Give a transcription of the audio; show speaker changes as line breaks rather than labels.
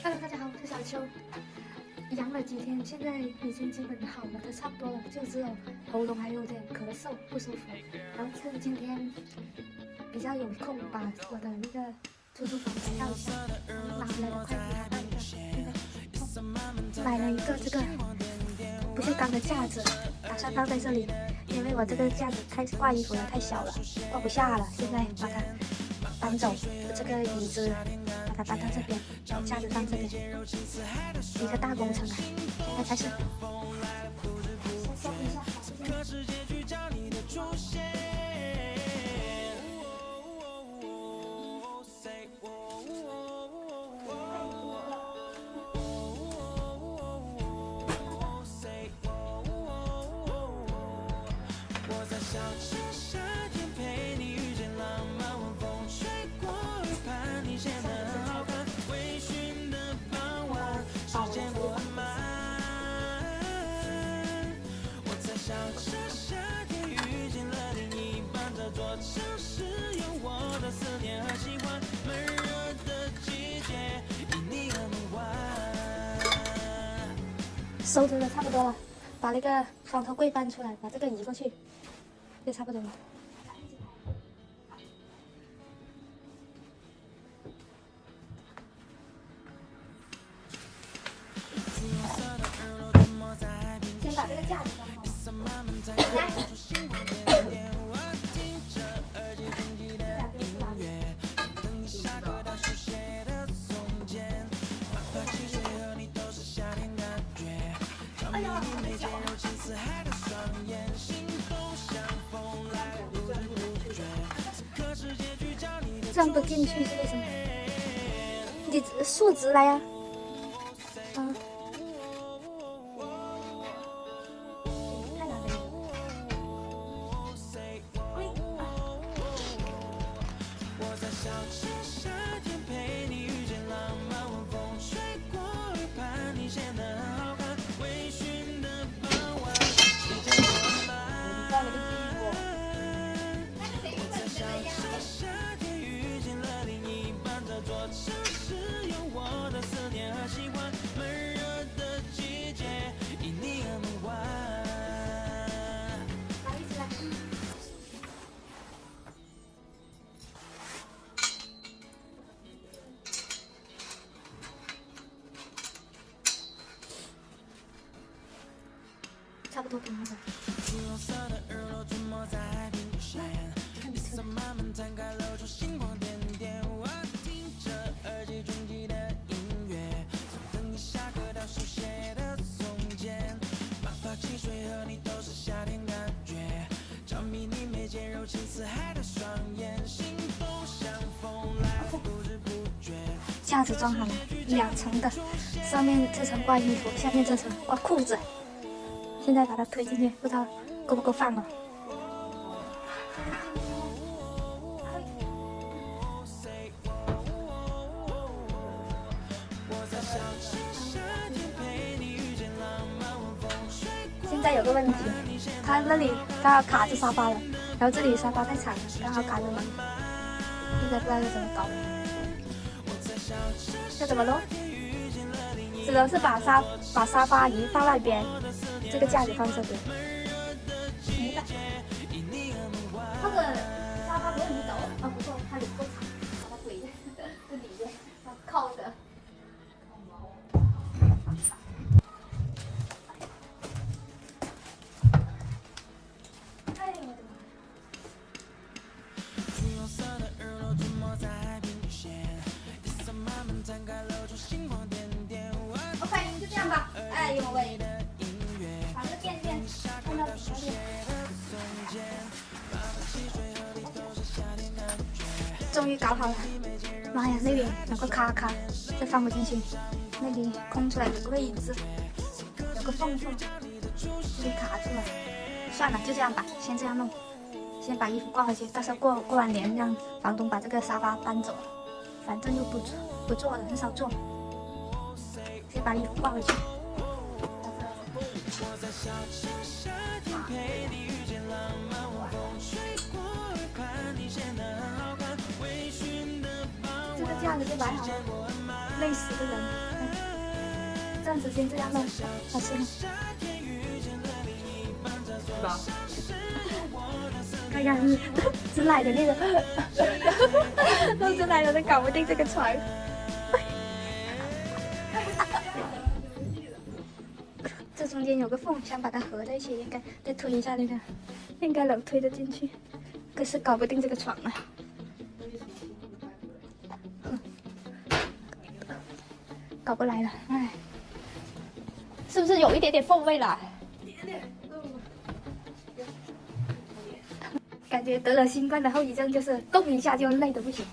Hello， 大家好，我是小秋。养了几天，现在已经基本好了，都差不多了，就只有喉咙还有点咳嗽不舒服。然后趁今天比较有空，把我的那个出租房改造一下。拿回来的快递拿到一个，现在买了一个这个不锈钢的架子，打算放在这里，因为我这个架子太挂衣服了，太小了，挂不下了。现在把它搬走，这个椅子把它搬到这边，然后架子放这边，一个大工程啊！现在开始。先一下，收拾的差不多了，把那个床头柜搬出来，把这个移过去，就差不多了。先把这个架子装好。来。这样不进去是为什么？你竖直来呀！啊，太难了。差不多平了。架子装好了，2层的，上面这层挂衣服，下面这层挂裤子。现在把它推进去，不知道够不够放了。现在有个问题，它那里刚好卡着沙发了，然后这里沙发太长了，刚好卡着门。现在不知道要怎么搞，要怎么弄？只能是把沙发移到那边。这个架子放这边，没的。或者沙发不用移走，啊不错，它有够长，把它怼在这里面，靠着。哎呦我的妈！OK， 就这样吧。哎呦喂！把这个垫垫放到里面。终于搞好了！妈呀，那里有个卡卡，这放不进去。那里空出来有个位置，有个缝缝，这里卡住了。算了，就这样吧，先这样弄。先把衣服挂回去，到时候过完年让房东把这个沙发搬走。反正又不做了，很少做。先把衣服挂回去。这个架子就摆好了，累死的人。暂时先这样了，好吃吗？
是吧？
看看直来的那个，弄直来的都搞不定这个船。这中间有个缝，想把它合在一起，应该再推一下那个，应该能推得进去。可是搞不定这个床啊，搞不来了，哎，是不是有一点点风味了？感觉得了新冠的后遗症就是动一下就累得不行。